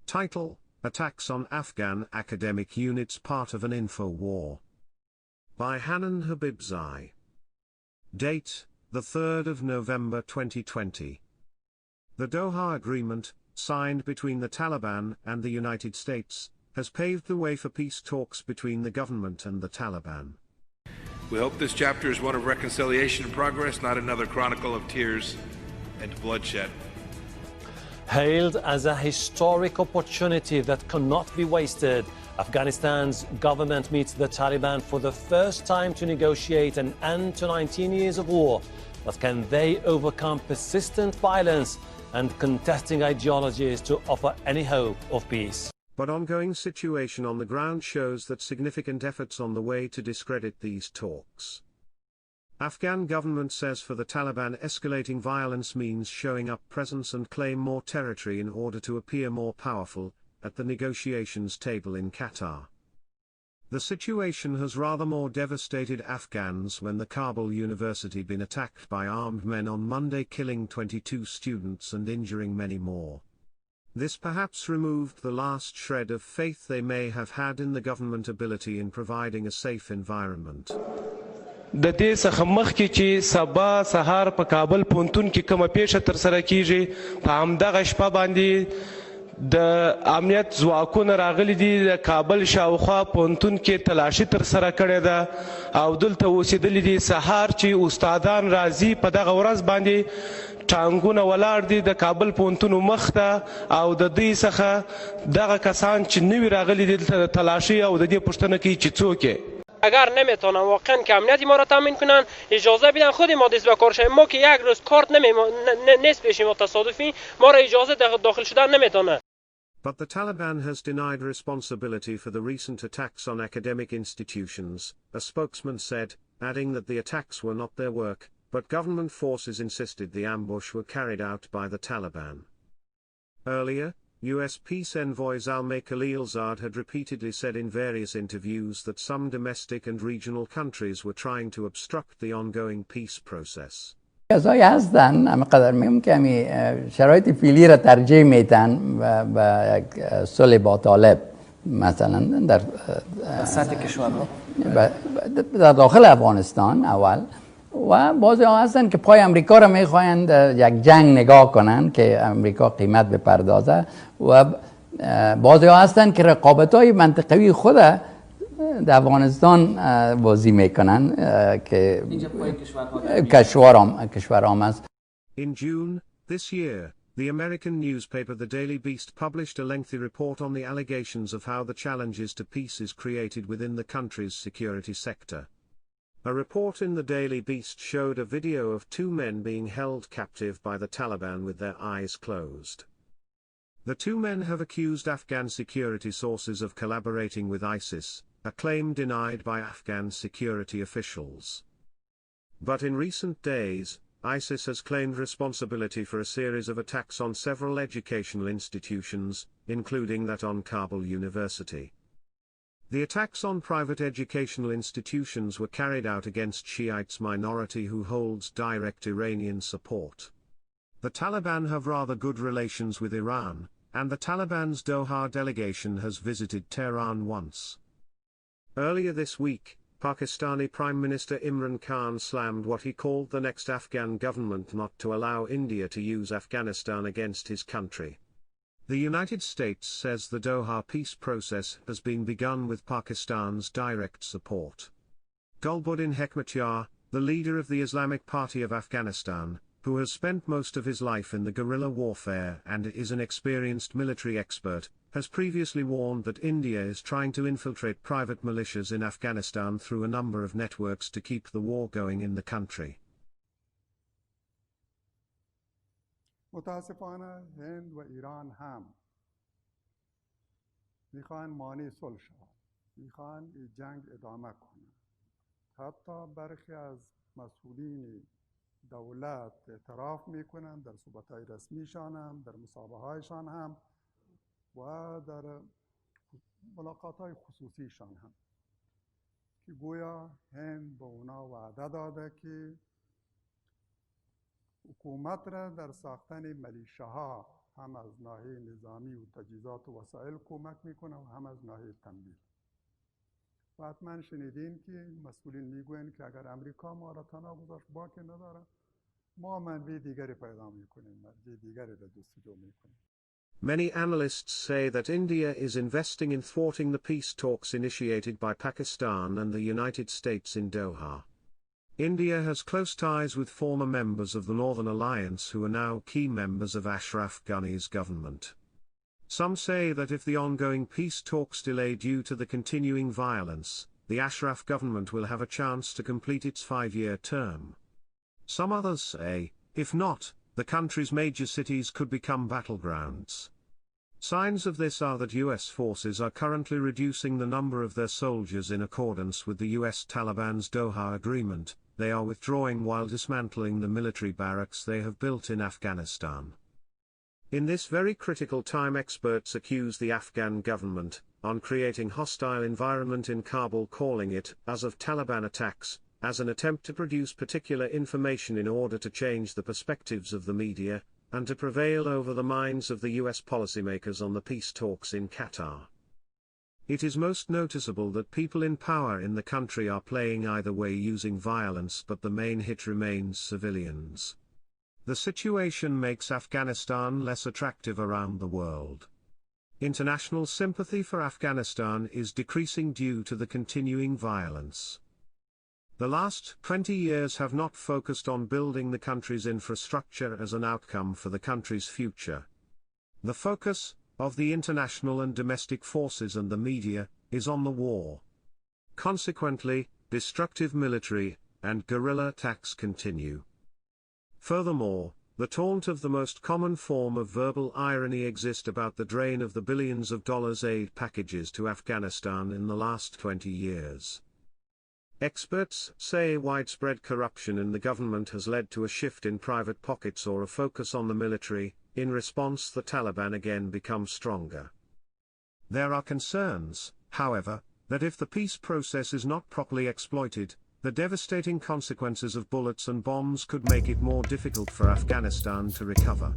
Title: Attacks on Afghan Academic Units Part of an Info War. By Hanan Habibzai. Date: the 3rd of November 2020. The Doha Agreement, signed between the Taliban and the United States, has paved the way for peace talks between the government and the Taliban. We hope this chapter is one of reconciliation and progress, not another chronicle of tears and bloodshed. Hailed as a historic opportunity that cannot be wasted, Afghanistan's government meets the Taliban for the first time to negotiate an end to 19 years of war. But can they overcome persistent violence and contesting ideologies to offer any hope of peace? But ongoing situation on the ground shows that significant efforts on the way to discredit these talks. Afghan government says for the Taliban, escalating violence means showing up presence and claim more territory in order to appear more powerful at the negotiations table in Qatar. The situation has rather more devastated Afghans when the Kabul University been attacked by armed men on Monday, killing 22 students and injuring many more. This perhaps removed the last shred of faith they may have had in the government ability in providing a safe environment. د دې څخه مخکې چې سبا سهار په کابل پوهنتون کې کومه پیښه ترسره کیږي، په همدغه شپه باندې د امنیت ځواکونه راغلي دي، د کابل شاوخوا پوهنتون کې تلاشي ترسره کړې ده او دلته اوسېدلي دي. سهار چې استادان راځي په دغه ورځ باندې ټانګونه ولاړ دي د کابل پوهنتون مخ ته او د دوی څخه دغه کسان چې نوي راغلي دي دلته د تلاشي او د دې پوښتنه کوي چې څوک یې. اگر نمیتونن واقعا که امنیت ما را تامین کنن، اجازه بدن خود ما دست به کار شیم. ما که یک روز کارت نیست پیش ما تصادفی، ما را اجازه داخل شدن نمیتونه. But the Taliban has denied responsibility for the recent attacks on academic institutions, a spokesman said, adding that the attacks were not their work, but government forces insisted the ambush were carried out by the Taliban. Earlier, U.S. peace envoy Zalmay Khalilzad had repeatedly said in various interviews that some domestic and regional countries were trying to obstruct the ongoing peace process. کسایی هستن همه قدر میگم که همین شرایط فعلی را ترجیح میدن به صلح با طالب، مثلا در سطح کشور در داخل افغانستان اول، و بعضی ها هستن که پای امریکا را میخواهند یک جنگ نگاه کنن که امریکا قیمت بپردازه، و بعضی ها هستن که رقابت های منطقوی خود در افغانستان بازی میکنن که کشورام است. In June this year, the American newspaper The Daily Beast published a lengthy report on the allegations of how the challenges to peace is created within the country's security sector. A report in the Daily Beast showed a video of two men being held captive by the Taliban with their eyes closed. The two men have accused Afghan security sources of collaborating with ISIS, a claim denied by Afghan security officials. But in recent days, ISIS has claimed responsibility for a series of attacks on several educational institutions, including that on Kabul University. The attacks on private educational institutions were carried out against Shiites minority who holds direct Iranian support. The Taliban have rather good relations with Iran, and the Taliban's Doha delegation has visited Tehran once. Earlier this week, Pakistani Prime Minister Imran Khan slammed what he called the next Afghan government not to allow India to use Afghanistan against his country. The United States says the Doha peace process has been begun with Pakistan's direct support. Gulbuddin Hekmatyar, the leader of the Islamic Party of Afghanistan, who has spent most of his life in the guerrilla warfare and is an experienced military expert, has previously warned that India is trying to infiltrate private militias in Afghanistan through a number of networks to keep the war going in the country. متاسفانه هند و ایران هم میخوان مانع صلح شود، میخوان این جنگ ادامه کنه. حتی برخی از مسئولین دولت اعتراف میکنن در صحبت‌های رسمیشان هم، در مصاحبه‌هایشان هم و در ملاقات‌های خصوصیشان هم که گویا هند به اونا وعده داده که حکومت را در ساختن ملیشه‌ها هم از ناحیه نظامی و تجهیزات و وسایل کمک میکنه و هم از ناحیه تمویل. و حتما شنیدین که مسئولین میگوین که اگر امریکا ما را تنها گذاشت باکی نداره، ما منبع دیگری پیدا میکنیم، مرجع دیگری را جستجو میکنیم. Many analysts say that India is investing in thwarting the peace talks initiated by Pakistan and the United States in Doha. India has close ties with former members of the Northern Alliance who are now key members of Ashraf Ghani's government. Some say that if the ongoing peace talks delay due to the continuing violence, the Ashraf government will have a chance to complete its 5-year term. Some others say, if not, the country's major cities could become battlegrounds. Signs of this are that US forces are currently reducing the number of their soldiers in accordance with the US Taliban's Doha Agreement. They are withdrawing while dismantling the military barracks they have built in Afghanistan. In this very critical time, experts accuse the Afghan government on creating hostile environment in Kabul, calling it, as of Taliban attacks, as an attempt to produce particular information in order to change the perspectives of the media, and to prevail over the minds of the US policymakers on the peace talks in Qatar. It is most noticeable that people in power in the country are playing either way using violence, but the main hit remains civilians. The situation makes Afghanistan less attractive around the world. International sympathy for Afghanistan is decreasing due to the continuing violence. The last 20 years have not focused on building the country's infrastructure as an outcome for the country's future. The focus of the international and domestic forces and the media is on the war. Consequently, destructive military and guerrilla attacks continue. Furthermore, the taunt of the most common form of verbal irony exists about the drain of the billions of dollars aid packages to Afghanistan in the last 20 years. Experts say widespread corruption in the government has led to a shift in private pockets or a focus on the military. In response, the Taliban again become stronger. There are concerns, however, that if the peace process is not properly exploited, the devastating consequences of bullets and bombs could make it more difficult for Afghanistan to recover.